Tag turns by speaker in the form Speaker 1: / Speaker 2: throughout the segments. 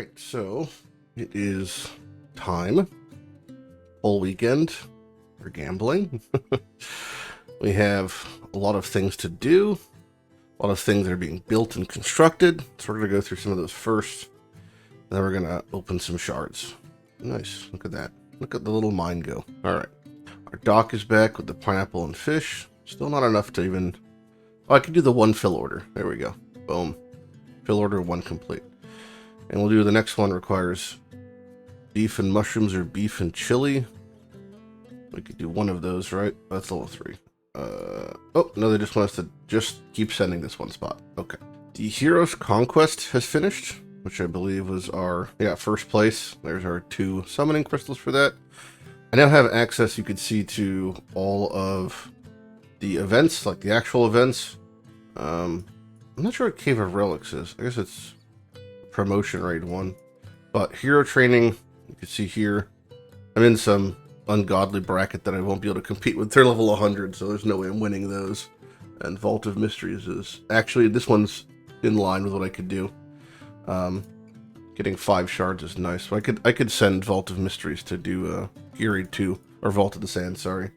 Speaker 1: Alright, so it is time. Whole weekend for gambling. We have a lot of things to do. A lot of things that are being built and constructed. So we're going to go through some of those first. Then we're going to open some shards. Nice. Look at that. Look at the little mine go. Alright. Our dock is back with the pineapple and fish. Still not enough to even... Oh, I could do the one fill order. There we go. Boom. Fill order 1 complete. And we'll do the next one requires beef and mushrooms or beef and chili. We could do one of those, right? That's level 3. Oh, no, they just want us to just keep sending this one spot. Okay. The Heroes Conquest has finished, which I believe was our, first place. There's our 2 summoning crystals for that. I now have access, you could see, to all of the events, like the actual events. I'm not sure what Cave of Relics is. I guess it's promotion raid 1. But hero training, you can see here, I'm in some ungodly bracket that I won't be able to compete with. They're level 100, so there's no way I'm winning those. And Vault of Mysteries is actually, this one's in line with what I could do. Getting 5 shards is nice. So I could send Vault of Mysteries to do Gear Raid 2, or Vault of the Sand, sorry.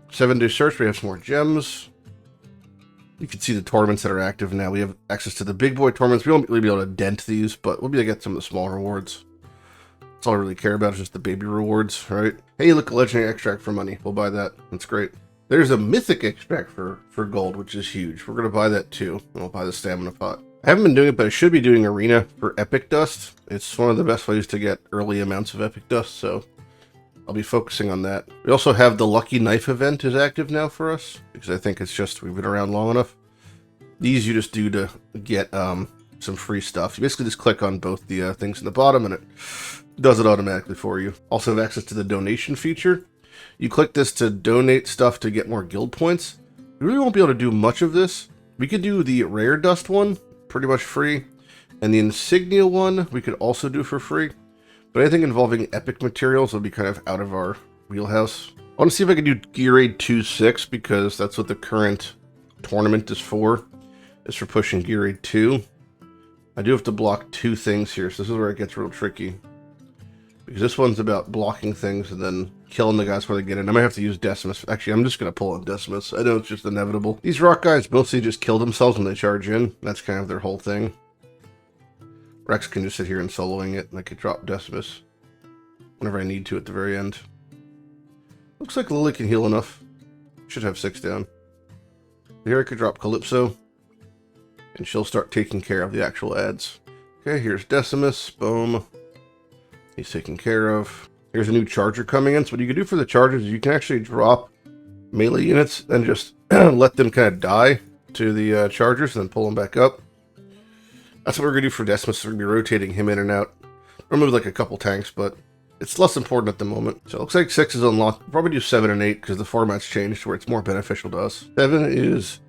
Speaker 1: 7-day search, we have some more gems. You can see the tournaments that are active now. We have access to the big boy tournaments. We won't really be able to dent these, but we'll be able to get some of the small rewards. That's all I really care about is just the baby rewards, right? Hey, look, a legendary extract for money. We'll buy that. That's great. There's a mythic extract for gold, which is huge. We're going to buy that too. And we'll buy the stamina pot. I haven't been doing it, but I should be doing arena for epic dust. It's one of the best ways to get early amounts of epic dust, so I'll be focusing on that. We also have the Lucky Knife event is active now for us, because I think it's just, we've been around long enough. These you just do to get some free stuff. You basically just click on both the things in the bottom and it does it automatically for you. Also have access to the donation feature. You click this to donate stuff to get more guild points. You really won't be able to do much of this. We could do the rare dust one, pretty much free. And the insignia one, we could also do for free. But anything involving epic materials will be kind of out of our wheelhouse. I want to see if I can do Gear Raid 2.6 because that's what the current tournament is for. Is for pushing Gear Raid 2. I do have to block 2 things here, so this is where it gets real tricky. Because this one's about blocking things and then killing the guys before they get in. I might have to use Decimus. Actually, I'm just going to pull on Decimus. I know it's just inevitable. These rock guys mostly just kill themselves when they charge in. That's kind of their whole thing. Rex can just sit here and soloing it, and I could drop Decimus whenever I need to at the very end. Looks like Lily can heal enough. Should have 6 down. Here I could drop Calypso, and she'll start taking care of the actual ads. Okay, here's Decimus. Boom. He's taken care of. Here's a new charger coming in. So what you can do for the chargers is you can actually drop melee units and just let them kind of die to the chargers and then pull them back up. That's what we're going to do for Decimus. We're going to be rotating him in and out. Remove like a couple tanks, but it's less important at the moment. So it looks like 6 is unlocked. We'll probably do 7 and 8 because the format's changed where it's more beneficial to us. 7 is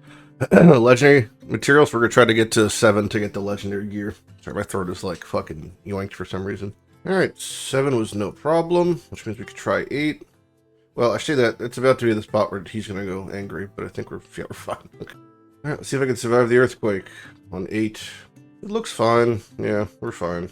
Speaker 1: legendary materials. We're going to try to get to 7 to get the legendary gear. Sorry, my throat is like fucking yoinked for some reason. Alright, 7 was no problem, which means we could try 8. Well, I say that, it's about to be the spot where he's going to go angry, but I think we're fine. Okay. Alright, let's see if I can survive the earthquake on 8. It looks fine. Yeah, we're fine.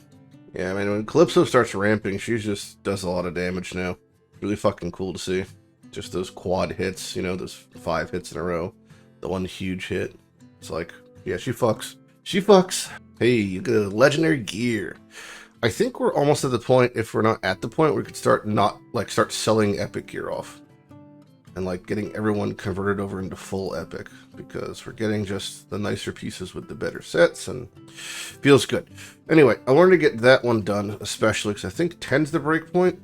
Speaker 1: Yeah, I mean, when Calypso starts ramping, she just does a lot of damage now. Really fucking cool to see. Just those quad hits, you know, those 5 hits in a row. The one huge hit. It's like, yeah, she fucks. She fucks. Hey, you get a legendary gear. I think we're almost at the point, if we're not at the point, we could start start selling epic gear off. And like getting everyone converted over into full epic. Because we're getting just the nicer pieces with the better sets and feels good. Anyway, I wanted to get that one done, especially because I think 10's the break point.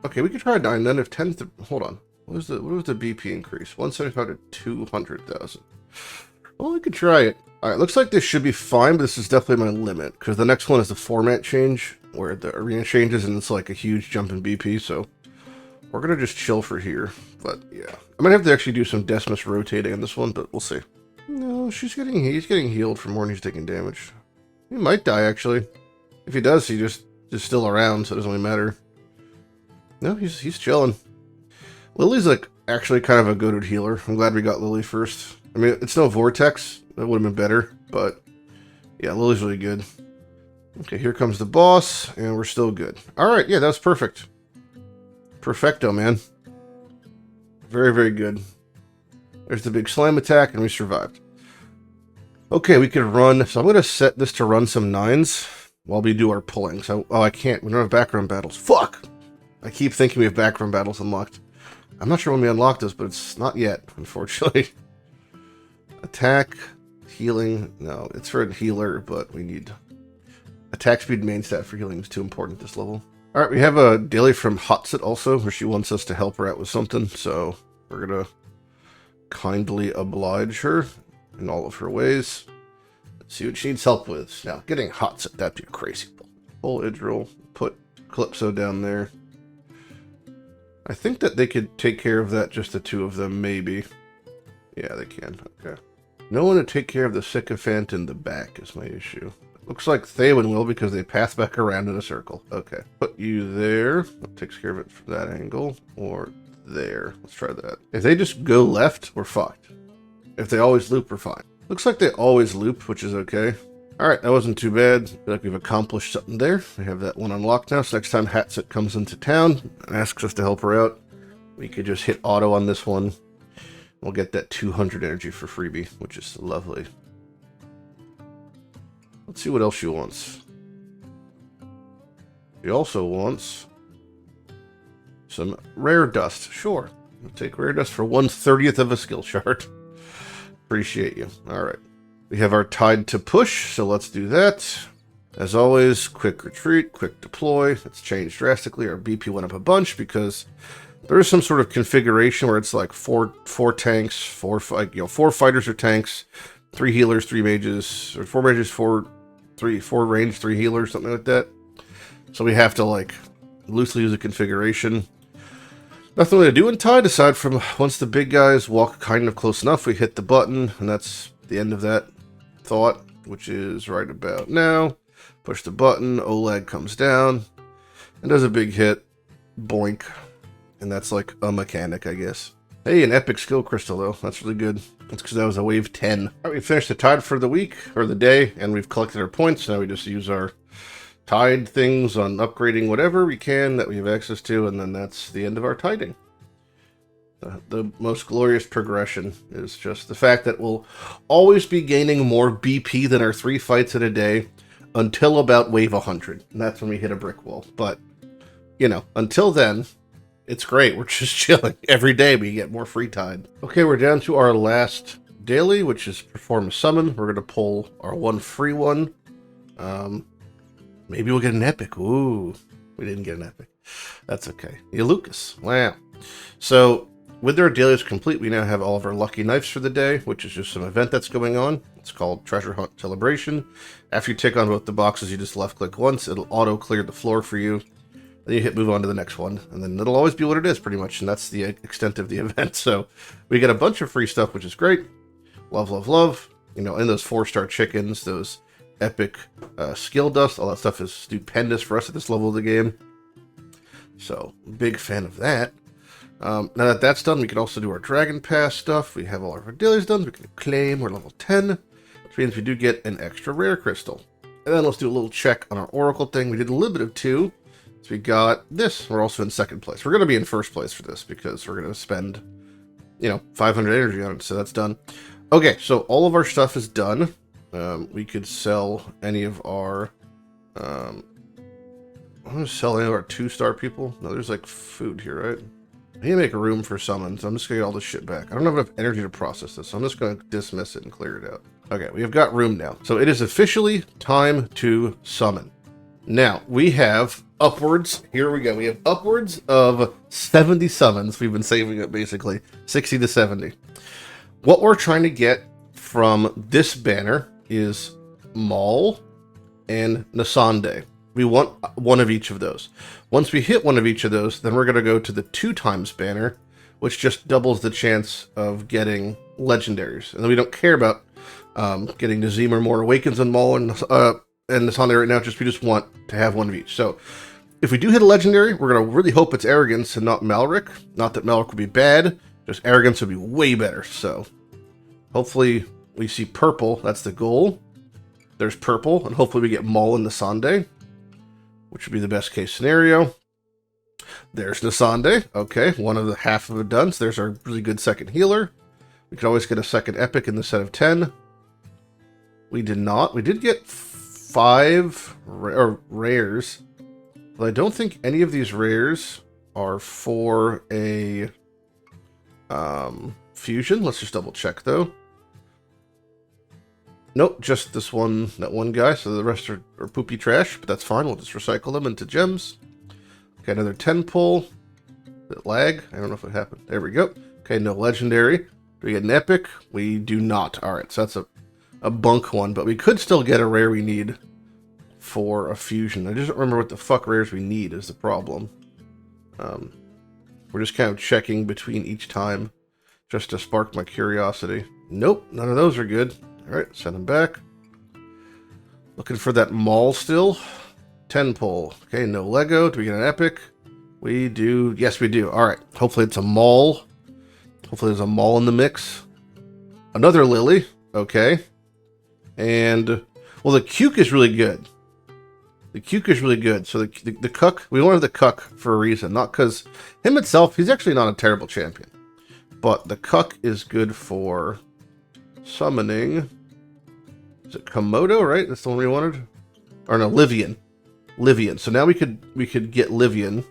Speaker 1: Okay, we could try 9 then if 10's the, hold on. What was the BP increase? 175 to 200,000. Well, we could try it. Alright, looks like this should be fine, but this is definitely my limit. Because the next one is the format change, where the arena changes and it's like a huge jump in BP, so we're going to just chill for here. But yeah, I might have to actually do some Decimus rotating on this one, but we'll see. No, he's getting healed for more than he's taking damage. He might die, actually. If he does, he just is still around, so it doesn't really matter. No, he's chilling. Lily's like actually kind of a goated healer. I'm glad we got Lily first. I mean, it's no Vortex. That would have been better, but yeah, Lily's really good. Okay, here comes the boss, and we're still good. Alright, yeah, that was perfect. Perfecto, man. Very, very good. There's the big slam attack, and we survived. Okay, we can run. So I'm going to set this to run some 9s while we do our pulling. So, oh, I can't. We don't have background battles. Fuck! I keep thinking we have background battles unlocked. I'm not sure when we unlock this, but it's not yet, unfortunately. Attack, healing. No, it's for a healer, but we need... Attack speed main stat for healing is too important at this level. Alright, we have a daily from Hotsit also, where she wants us to help her out with something, so we're gonna kindly oblige her in all of her ways. Let's see what she needs help with. Now, getting Hotsit, that'd be crazy. Pull Idril, put Calypso down there. I think that they could take care of that, just the two of them, maybe. Yeah, they can, okay. No one to take care of the sycophant in the back is my issue. Looks like Théowen will, because they pass back around in a circle. Okay. Put you there. That takes care of it from that angle. Or there. Let's try that. If they just go left, we're fucked. If they always loop, we're fine. Looks like they always loop, which is okay. Alright, that wasn't too bad. I feel like we've accomplished something there. We have that one unlocked now, so next time Hatsit comes into town and asks us to help her out, we could just hit auto on this one. We'll get that 200 energy for freebie, which is lovely. Let's see what else she wants. She also wants some rare dust. Sure. We'll take rare dust for 1/30th of a skill shard. Appreciate you. Alright. We have our tide to push, so let's do that. As always, quick retreat, quick deploy. It's changed drastically. Our BP went up a bunch because there is some sort of configuration where it's like four tanks, four fighters or tanks, 3 healers, 3 mages, or 4 mages, 4 range, 3 healers, something like that. So we have to like loosely use a configuration. Nothing really to do in Tide aside from once the big guys walk kind of close enough, we hit the button, and that's the end of that thought, which is right about now. Push the button, Oleg comes down, and does a big hit, boink, and that's like a mechanic, I guess. Hey, an epic skill crystal though, that's really good. That's because that was a wave 10. Alright, we finished the Tide for the week, or the day, and we've collected our points. Now we just use our Tide things on upgrading whatever we can that we have access to, and then that's the end of our tiding. The most glorious progression is just the fact that we'll always be gaining more BP than our 3 fights in a day until about wave 100. And that's when we hit a brick wall. But, you know, until then, it's great. We're just chilling. Every day we get more free Tide. Okay, we're down to our last daily, which is perform a summon. We're going to pull our 1 free one. Maybe we'll get an epic. Ooh, we didn't get an epic. That's okay. Yeah, Lucas. Wow. So, with our dailies complete, we now have all of our lucky knives for the day, which is just some event that's going on. It's called Treasure Hunt Celebration. After you tick on both the boxes, you just left-click once. It'll auto-clear the floor for you. Then you hit move on to the next one, and then it'll always be what it is, pretty much, and that's the extent of the event. So, we get a bunch of free stuff, which is great. Love, love, love. You know, and those 4-star chickens, those epic skill dust, all that stuff is stupendous for us at this level of the game. So, big fan of that. Now that that's done, we can also do our Dragon Pass stuff. We have all of our dailies done. We can claim we're level 10, which means we do get an extra rare crystal. And then let's do a little check on our Oracle thing. We did a little bit of 2. So we got this. We're also in 2nd place. We're going to be in 1st place for this because we're going to spend, 500 energy on it. So that's done. Okay, so all of our stuff is done. We could sell any of our... I'm going to sell any of our 2-star people. No, there's like food here, right? I need to make room for summons. I'm just going to get all this shit back. I don't have enough energy to process this, so I'm just going to dismiss it and clear it out. Okay, we have got room now. So it is officially time to summon. Now, we have upwards, here we go, we have upwards of 70 summons. We've been saving up basically 60 to 70. What we're trying to get from this banner is Maul and Nasande. We want one of each of those. Once we hit one of each of those, then we're going to go to the 2x banner, which just doubles the chance of getting legendaries. And then we don't care about getting Nazim or more Awakens on Maul and Nasande right now, we just want to have one of each. So if we do hit a legendary, we're going to really hope it's Arrogance and not Malric. Not that Malric would be bad, just Arrogance would be way better. So hopefully we see purple. That's the goal. There's purple, and hopefully we get Maul and Nasande, which would be the best case scenario. There's Nasande. Okay, one of the half of it done. So there's our really good second healer. We could always get a second epic in the set of 10. We did not. We did get 5 rares, but I don't think any of these rares are for a fusion. Let's just double check though. Nope, just this one, that one guy. So the rest are poopy trash, but that's fine. We'll just recycle them into gems. Okay, another 10 pull. Bit lag. I don't know if it happened. There we go. Okay, no legendary. Do we get an epic? We do not. All right, so that's a bunk one, but we could still get a rare we need for a fusion. I just don't remember what the fuck rares we need is the problem. We're just kind of checking between each time just to spark my curiosity. Nope, none of those are good. All right, send them back. Looking for that Maul still. 10 pull. Okay, no Lego. Do we get an epic? We do. Yes, we do. All right. Hopefully it's a Maul. Hopefully there's a Maul in the mix. Another Lily. Okay. And, well, the Cuke is really good. The Cuke is really good. So the Cuck, we wanted the Cuck for a reason. Not because him itself, he's actually not a terrible champion. But the Cuck is good for summoning. Is it Komodo, right? That's the one we wanted? Or no, Livian. Livian. So now we could get Livian.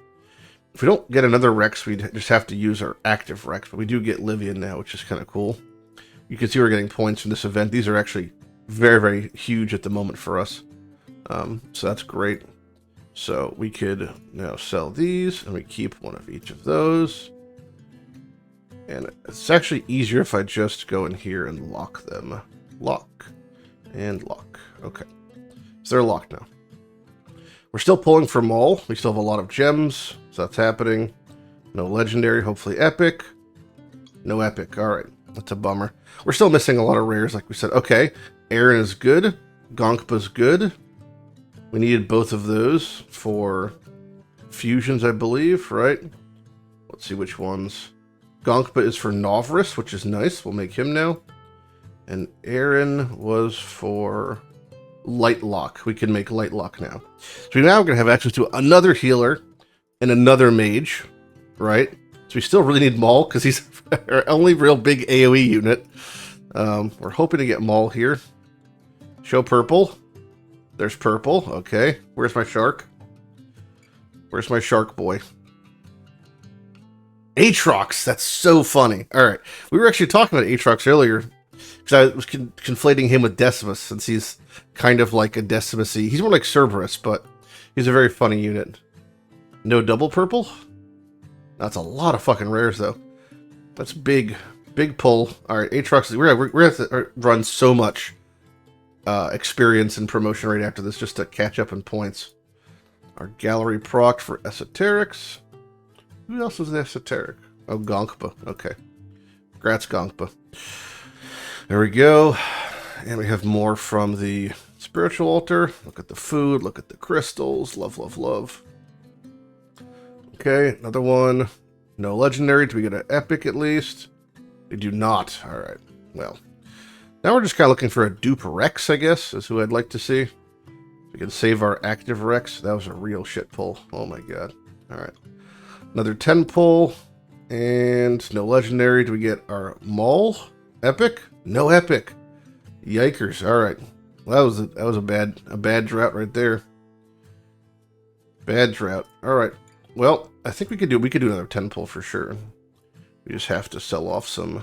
Speaker 1: If we don't get another Rex, we'd just have to use our active Rex. But we do get Livian now, which is kind of cool. You can see we're getting points from this event. These are actually very, very huge at the moment for us. So that's great. So we could now sell these, and we keep one of each of those. And it's actually easier if I just go in here and lock them. Lock. And lock. Okay. So they're locked now. We're still pulling for Maul. We still have a lot of gems, so that's happening. No legendary, hopefully epic. No epic. All right. That's a bummer. We're still missing a lot of rares, like we said. Okay. Aaron is good. Gonkpa's good. We needed both of those for fusions, I believe, right? Let's see which ones. Gonkpa is for Novris, which is nice. We'll make him now. And Aaron was for Lightlock. We can make Lightlock now. So we now are going to have access to another healer and another mage, right? So we still really need Maul because he's our only real big AoE unit. We're hoping to get Maul here. Show purple. There's purple. Okay. Where's my shark? Where's my shark boy? Aatrox. That's so funny. All right. We were actually talking about Aatrox earlier because I was conflating him with Decimus since he's kind of like a Decimus-y. He's more like Cerberus, but he's a very funny unit. No double purple? That's a lot of fucking rares, though. That's big. Big pull. All right. Aatrox. We're going to have to run so much experience and promotion rate after this just to catch up in points. Our gallery proc for esoterics. Who else was the esoteric? Oh, Gonkpa. Okay. Congrats, Gonkpa. There we go. And we have more from the spiritual altar. Look at the food. Look at the crystals. Love, love, love. Okay, another one. No legendary. Do we get an epic at least? We do not. All right. Well, now we're just kind of looking for a dupe Rex, I guess, is who I'd like to see. We can save our active Rex. That was a real shit pull. Oh my god. All right. Another 10 pull. And no legendary. Do we get our Maul? Epic? No epic. Yikers. All right. Well, that was a bad drought right there. Bad drought. All right. Well, I think we could do another 10 pull for sure. We just have to sell off some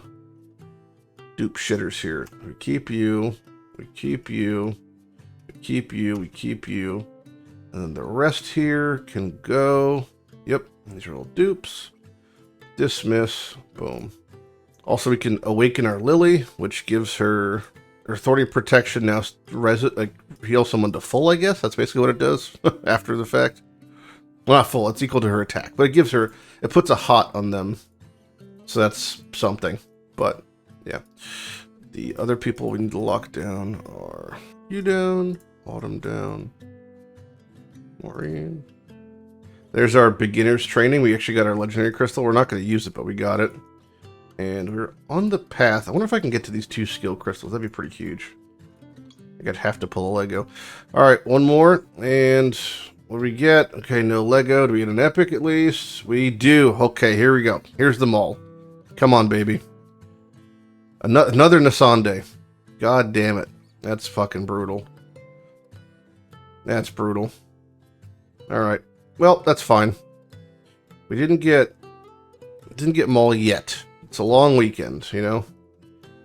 Speaker 1: dupe shitters here. We keep you. We keep you. We keep you. We keep you. And then the rest here can go. Yep. These are all dupes. Dismiss. Boom. Also, we can awaken our Lily, which gives her authority protection now. Heal someone to full, I guess. That's basically what it does after the fact. Well, not full. It's equal to her attack. But it puts a hot on them. So that's something. But, yeah. The other people we need to lock down are you down, Autumn down, Maureen. There's our beginner's training. We actually got our legendary crystal. We're not going to use it, but we got it. And we're on the path. I wonder if I can get to these 2 skill crystals. That'd be pretty huge. I'd have to pull a Lego. Alright, one more. And what do we get? Okay, no Lego. Do we get an epic at least? We do. Okay, here we go. Here's the mall. Come on, baby. Another Nissan. God damn it. That's fucking brutal. That's brutal. Alright. Well, that's fine. We didn't get mall yet. It's a long weekend, you know?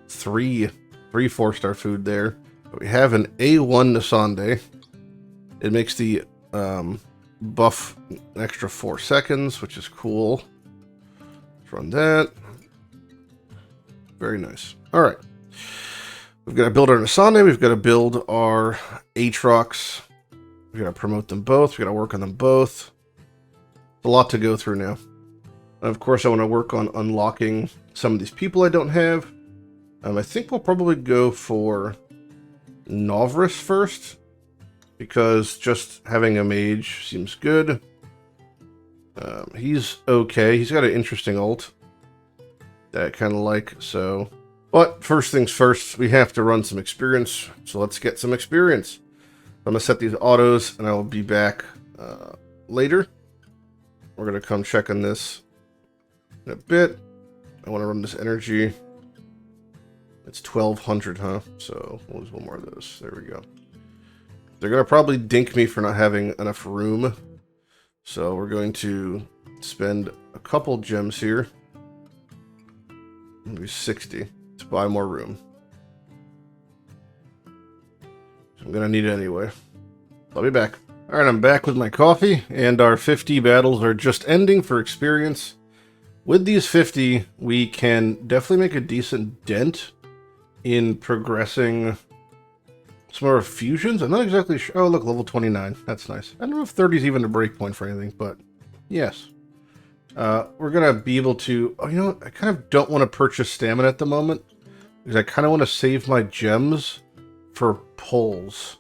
Speaker 1: Three 4-star food there. But we have an A1 Nissan. It makes the buff an extra 4 seconds, which is cool. Let's run that. Very nice. All right. We've got to build our Nissan. We've got to build our Aatrox. We've got to promote them both. We've got to work on them both. It's a lot to go through now. And of course, I want to work on unlocking some of these people I don't have. I think we'll probably go for Novrus first, because just having a mage seems good. He's okay. He's got an interesting ult that I kind of like, so... But first things first, we have to run some experience, so let's get some experience. I'm going to set these autos, and I will be back later. We're going to come check on this in a bit. I want to run this energy. It's 1200, huh? So we'll use one more of those. There we go. They're going to probably dink me for not having enough room. So we're going to spend a couple gems here. Maybe 60 to buy more room. I'm going to need it anyway. I'll be back. Alright, I'm back with my coffee, and our 50 battles are just ending for experience. With these 50, we can definitely make a decent dent in progressing some of our fusions. I'm not exactly sure. Oh, look, level 29. That's nice. I don't know if 30 is even a breakpoint for anything, but yes. We're going to be able to... Oh, you know what? I kind of don't want to purchase stamina at the moment, because I kind of want to save my gems for pulls.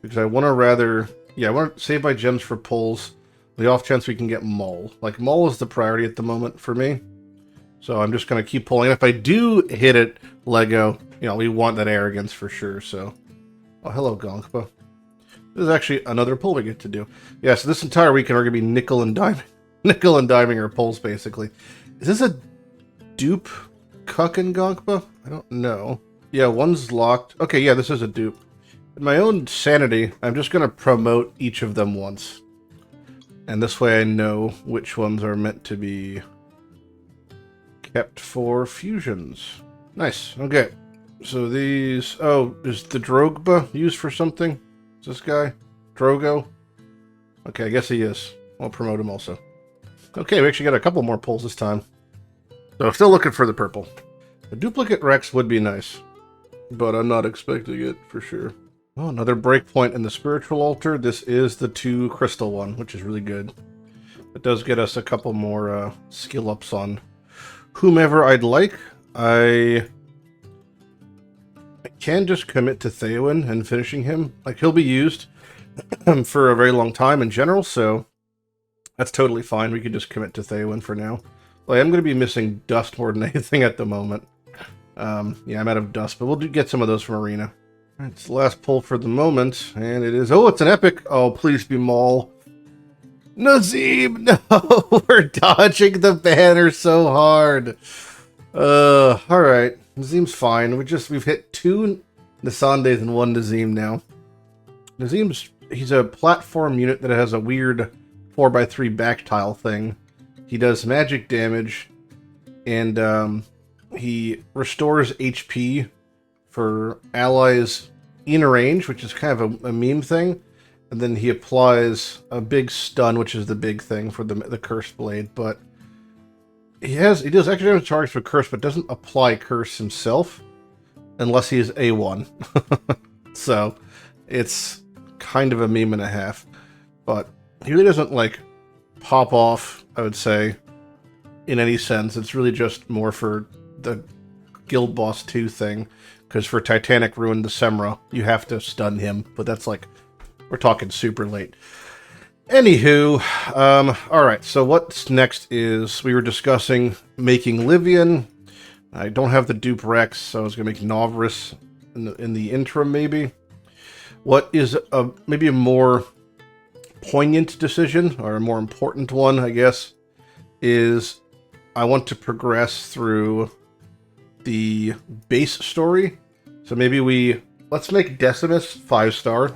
Speaker 1: Because I want to rather... Yeah, I want to save my gems for pulls. The off chance we can get Mole. Like, Mole is the priority at the moment for me. So I'm just going to keep pulling. If I do hit it, Lego, you know, we want that arrogance for sure, so... Oh, hello, Gonkpa. This is actually another pull we get to do. Yeah, so this entire weekend we're going to be nickel and diming our pulls, basically. Is this a dupe cuck and Gonkpa? I don't know. Yeah, one's locked. Okay, yeah, this is a dupe. In my own sanity, I'm just going to promote each of them once. And this way I know which ones are meant to be kept for fusions. Nice, okay. So these... Oh, is the Drogba used for something? Is this guy? Drogo? Okay, I guess he is. I'll promote him also. Okay, we actually got a couple more pulls this time. So still looking for the purple. A duplicate Rex would be nice, but I'm not expecting it for sure. Oh, another breakpoint in the spiritual altar. This is the 2 crystal one, which is really good. It does get us a couple more skill ups on whomever I'd like. I can just commit to Theowen and finishing him. Like, he'll be used for a very long time in general, so that's totally fine. We could just commit to Theowen for now. Well, I am going to be missing dust more than anything at the moment. Yeah, I'm out of dust, but we'll get some of those from Arena. Alright, it's the last pull for the moment, and it is... Oh, it's an epic! Oh, please be Maul. Nazim, no! We're dodging the banner so hard. Alright. Nazim's fine. We've hit 2 Nasandes and 1 Nazim now. Nazim's... He's a platform unit that has a weird 4x3 back tile thing. He does magic damage, and he restores HP for allies in range, which is kind of a meme thing. And then he applies a big stun, which is the big thing for the Curse Blade. But he does extra damage charge for Curse, but doesn't apply Curse himself unless he is A1. So it's kind of a meme and a half. But he really doesn't, like, pop off, I would say, in any sense. It's really just more for the Guild Boss 2 thing. Because for Titanic Ruin the Semra, you have to stun him. But that's like, we're talking super late. Anywho, alright, so what's next is, we were discussing making Livian. I don't have the dupe Rex, so I was going to make Novrus in the interim, maybe. What is maybe a more poignant decision, or a more important one, I guess, is I want to progress through the base story. So maybe let's make Decimus 5-star.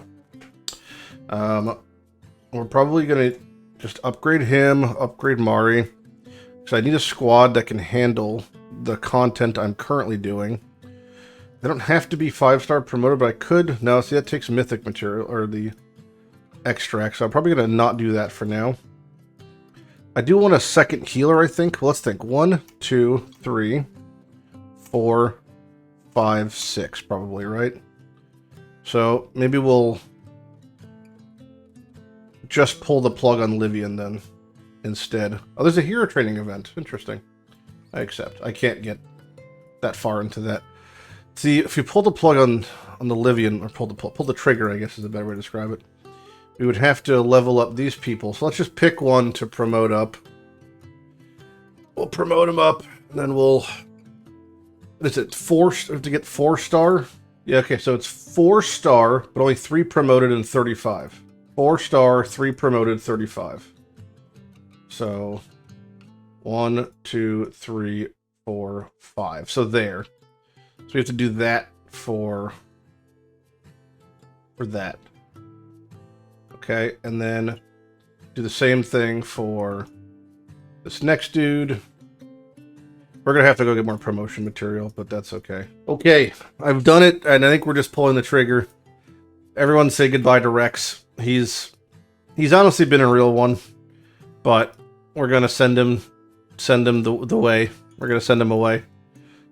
Speaker 1: We're probably going to just upgrade him, upgrade Mari. So I need a squad that can handle the content I'm currently doing. They don't have to be 5-star promoted, but I could. No, see, that takes mythic material, or the extract, so I'm probably going to not do that for now. I do want a second healer, I think. Well, let's think. 1, 2, 3, 4, 5, 6, probably, right? So maybe we'll just pull the plug on Livian then instead. Oh, there's a hero training event. Interesting. I accept. I can't get that far into that. See, if you pull the plug on the Livian, or pull the trigger, I guess is a better way to describe it, we would have to level up these people. So let's just pick one to promote up. We'll promote him up, and then we'll... What is it? To get 4-star? Yeah, okay, so it's 4-star, but only 3 promoted and 35. 4-star, 3 promoted, 35. So 1, 2, 3, 4, 5. So there. So we have to do that for that. Okay, and then do the same thing for this next dude. We're going to have to go get more promotion material, but that's okay. Okay, I've done it, and I think we're just pulling the trigger. Everyone say goodbye to Rex. He's honestly been a real one, but we're going to send him the way. We're going to send him away.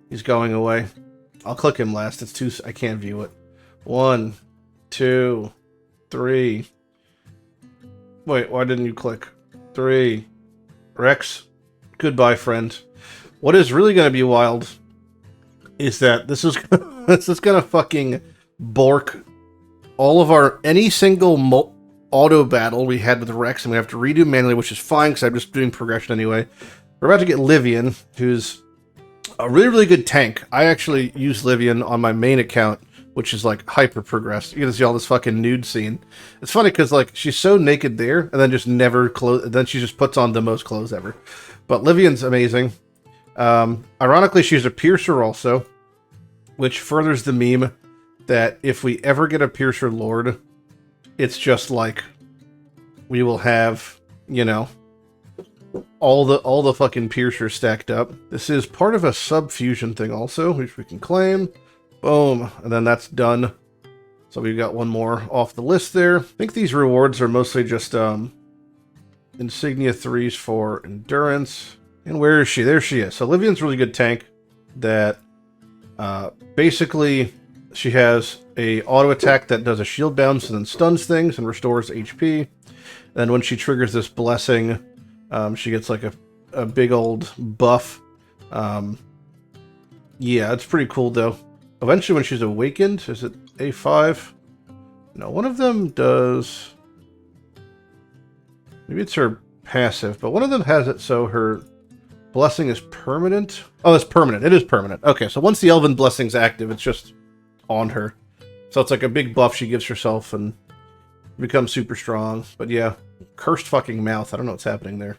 Speaker 1: He's going away. I'll click him last. It's too... I can't view it. 1, 2, 3... Wait, why didn't you click? 3. Rex, goodbye, friend. What is really going to be wild is that this is going to fucking bork all of any single auto battle we had with Rex, and we have to redo manually, which is fine because I'm just doing progression anyway. We're about to get Livian, who's a really, really good tank. I actually use Livian on my main account, which is like hyper progressed. You're gonna see all this fucking nude scene. It's funny because like she's so naked there, and then just never clothes. Then she just puts on the most clothes ever. But Livian's amazing. Ironically, she's a piercer also, which furthers the meme that if we ever get a piercer lord, it's just like we will have, you know, all the fucking piercers stacked up. This is part of a sub-fusion thing also, which we can claim. Boom, and then that's done. So we've got one more off the list there. I think these rewards are mostly just insignia 3s for endurance. And where is she? There she is. So Livian's a really good tank that basically she has a auto attack that does a shield bounce and then stuns things and restores HP. And when she triggers this blessing, she gets like a big old buff. Yeah, it's pretty cool though. Eventually when she's awakened, is it A5? No, one of them does... Maybe it's her passive, but one of them has it so her blessing is permanent. Oh, it's permanent. It is permanent. Okay, so once the Elven Blessing's active, it's just on her. So it's like a big buff she gives herself and becomes super strong. But yeah, cursed fucking mouth. I don't know what's happening there.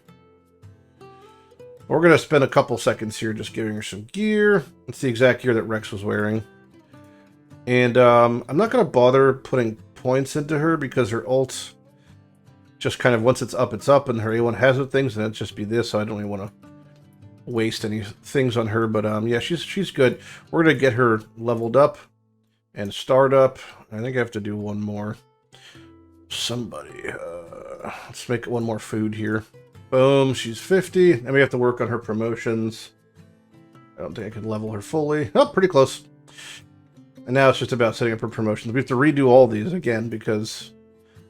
Speaker 1: We're going to spend a couple seconds here just giving her some gear. It's the exact gear that Rex was wearing. And I'm not going to bother putting points into her because her ult just kind of, once it's up, and her A1 hazard things, and it'd just be this, so I don't really want to waste any things on her. But yeah, she's good. We're going to get her leveled up and start up. I think I have to do one more. Somebody, let's make one more food here. Boom, she's 50, and we have to work on her promotions. I don't think I can level her fully. Oh, pretty close. And now it's just about setting up her promotions. We have to redo all these again because,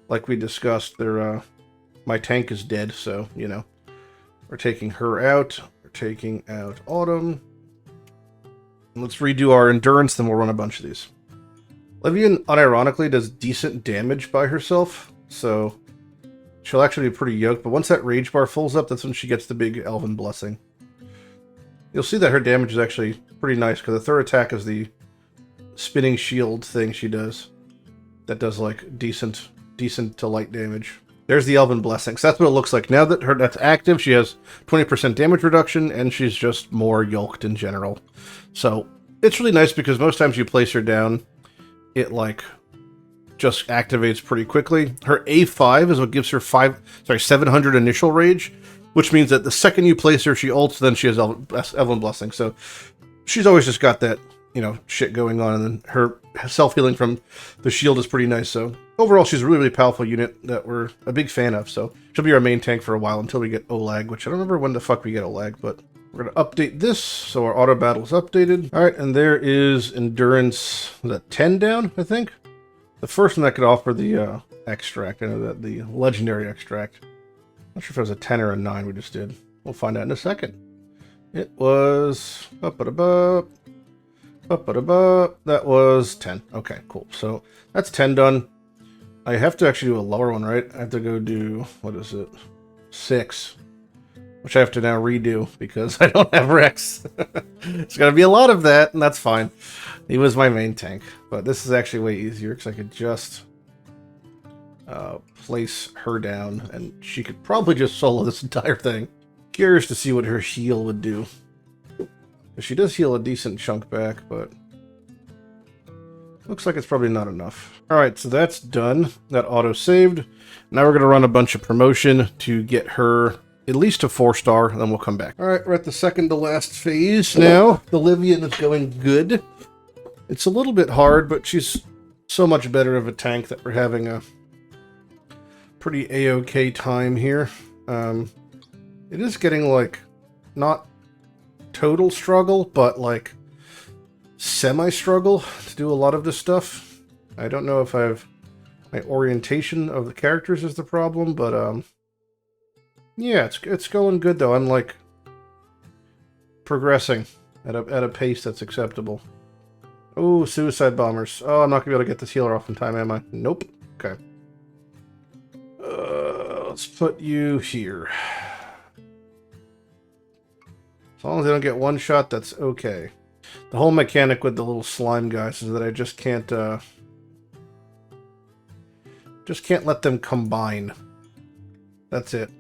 Speaker 1: like we discussed, my tank is dead, so, you know. We're taking her out. We're taking out Autumn. And let's redo our endurance, then we'll run a bunch of these. Livian, unironically, does decent damage by herself, so she'll actually be pretty yoked. But once that rage bar fills up, that's when she gets the big Elven Blessing. You'll see that her damage is actually pretty nice, because the third attack is the spinning shield thing she does. that does like decent to light damage. There's the Elven Blessing. So that's what it looks like. Now that that's active, she has 20% damage reduction, and she's just more yoked in general. So it's really nice because most times you place her down, it like just activates pretty quickly. Her A5 is what gives her 700 initial rage, which means that the second you place her, she ults, then she has Elven Blessing. So she's always just got that, you know, shit going on, and then her self-healing from the shield is pretty nice. So overall, she's a really, really powerful unit that we're a big fan of. So she'll be our main tank for a while until we get Olag, which I don't remember when the fuck we get Olag, but we're going to update this so our auto battle is updated. All right, and there is endurance, is that 10 down, I think? The first one that could offer the extract, I know that the legendary extract. Not sure if it was a 10 or a 9 we just did. We'll find out in a second. It was... that was 10. Okay, cool. So that's 10 done. I have to actually do a lower one, right? I have to go do, what is it? 6. Which I have to now redo because I don't have Rex. It's going to be a lot of that, and that's fine. He was my main tank. But this is actually way easier because I could just place her down, and she could probably just solo this entire thing. Curious to see what her heal would do. She does heal a decent chunk back, but looks like it's probably not enough. Alright, so that's done. That auto-saved. Now we're going to run a bunch of promotion to get her at least to 4-star, and then we'll come back. Alright, we're at the second to last phase now. The Livian is going good. It's a little bit hard, but she's so much better of a tank that we're having a pretty A-okay time here. It is getting, like, not total struggle, but, like, semi-struggle to do a lot of this stuff. I don't know if my orientation of the characters is the problem, but, yeah, it's going good, though. I'm, like, progressing at a pace that's acceptable. Oh, suicide bombers. Oh, I'm not going to be able to get this healer off in time, am I? Nope. Okay. Let's put you here. As long as they don't get one shot, that's okay. The whole mechanic with the little slime guys is that I just can't let them combine. That's it.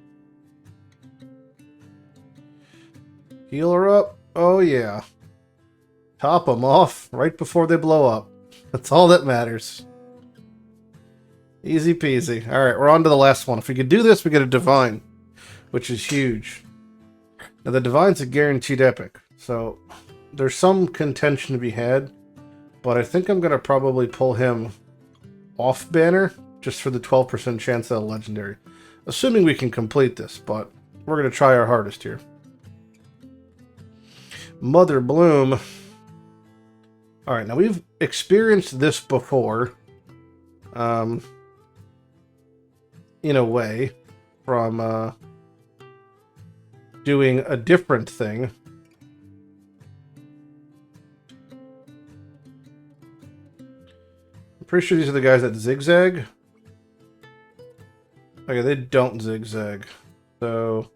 Speaker 1: Heal her up. Oh, yeah. Top them off right before they blow up. That's all that matters. Easy peasy. Alright, we're on to the last one. If we could do this, we get a Divine, which is huge. Now, the Divine's a guaranteed epic, so there's some contention to be had, but I think I'm going to probably pull him off banner just for the 12% chance at a legendary. Assuming we can complete this, but we're going to try our hardest here. Mother Bloom. Alright, now we've experienced this before, in a way, from doing a different thing. I'm pretty sure these are the guys that zigzag. Okay, they don't zigzag. So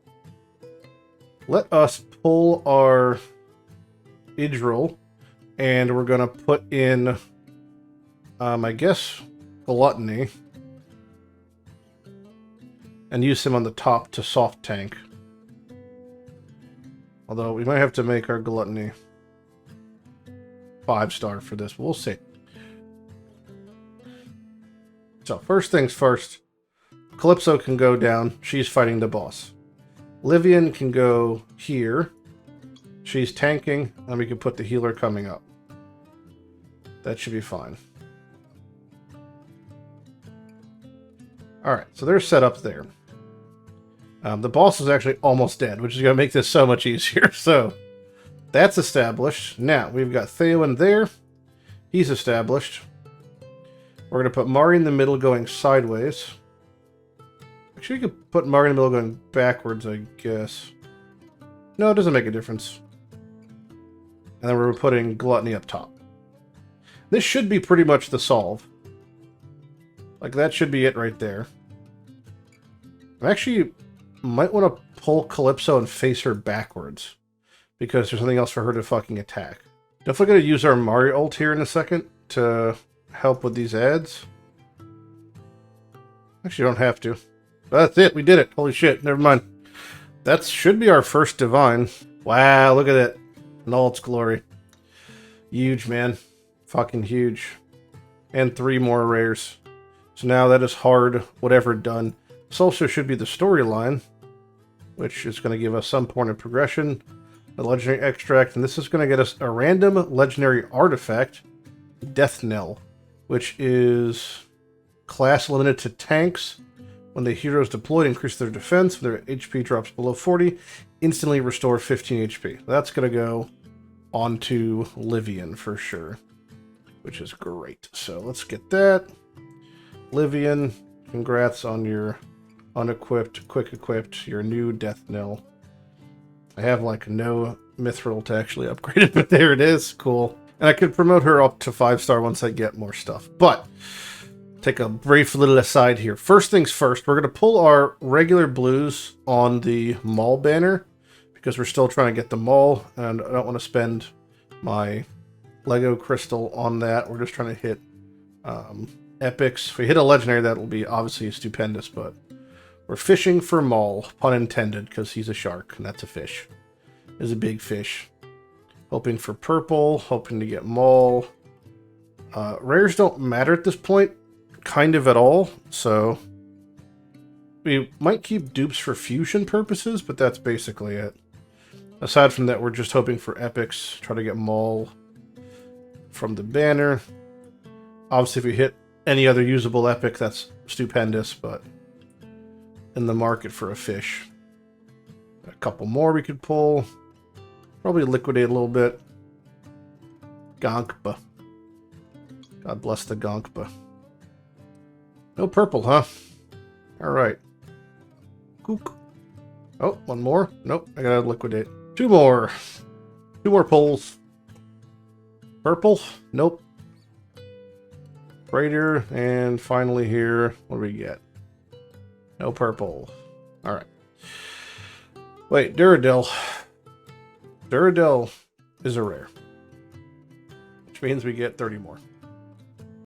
Speaker 1: let us pull our Idril, and we're gonna put in I guess Gluttony, and use him on the top to soft tank. Although we might have to make our Gluttony 5-star for this. We'll see. So first things first, Calypso can go down. She's fighting the boss. Livian can go here. She's tanking, and we can put the healer coming up. That should be fine. Alright, so they're set up there. The boss is actually almost dead, which is going to make this so much easier. So, that's established. Now, we've got Theowen there. He's established. We're going to put Mari in the middle going sideways. Actually, you could put Mari in the middle going backwards, I guess. No, it doesn't make a difference. And then we're putting Gluttony up top. This should be pretty much the solve. Like, that should be it right there. I actually might want to pull Calypso and face her backwards, because there's something else for her to fucking attack. Definitely going to use our Mari ult here in a second to help with these ads. Actually, you don't have to. That's it. We did it. Holy shit. Never mind. That should be our first divine. Wow, look at it. In all its glory. Huge, man. Fucking huge. And 3 more rares. So now that is hard, whatever done. This also should be the storyline, which is going to give us some point of progression. The legendary extract, and this is going to get us a random legendary artifact, Death Knell, which is class limited to tanks. When the heroes deployed, increase their defense. When their HP drops below 40, instantly restore 15 HP. That's going to go onto Livian for sure, which is great. So let's get that. Livian, congrats on your unequipped, quick equipped, your new Death Knell. I have like no mithril to actually upgrade it, but there it is. Cool. And I could promote her up to 5-star once I get more stuff. But take a brief little aside here. First things first, we're going to pull our regular blues on the mall banner because we're still trying to get the mall, and I don't want to spend my Lego crystal on that. We're just trying to hit epics. If we hit a legendary, that will be obviously stupendous, but we're fishing for Maul, pun intended, because he's a shark, and that's a fish. He's a big fish. Hoping for purple, hoping to get Maul. Rares don't matter at this point, kind of at all, so we might keep dupes for fusion purposes, but that's basically it. Aside from that, we're just hoping for epics, try to get Maul from the banner. Obviously, if we hit any other usable epic, that's stupendous, but in the market for a fish. A couple more we could pull. Probably liquidate a little bit. Gonkba. God bless the Gonkba. No purple, huh? Alright. Kook. Oh, one more. Nope, I gotta liquidate. 2 more. 2 more pulls. Purple? Nope. Raider, and finally here, what do we get? No purple. Alright. Wait, Duradel. Duradel is a rare, which means we get 30 more.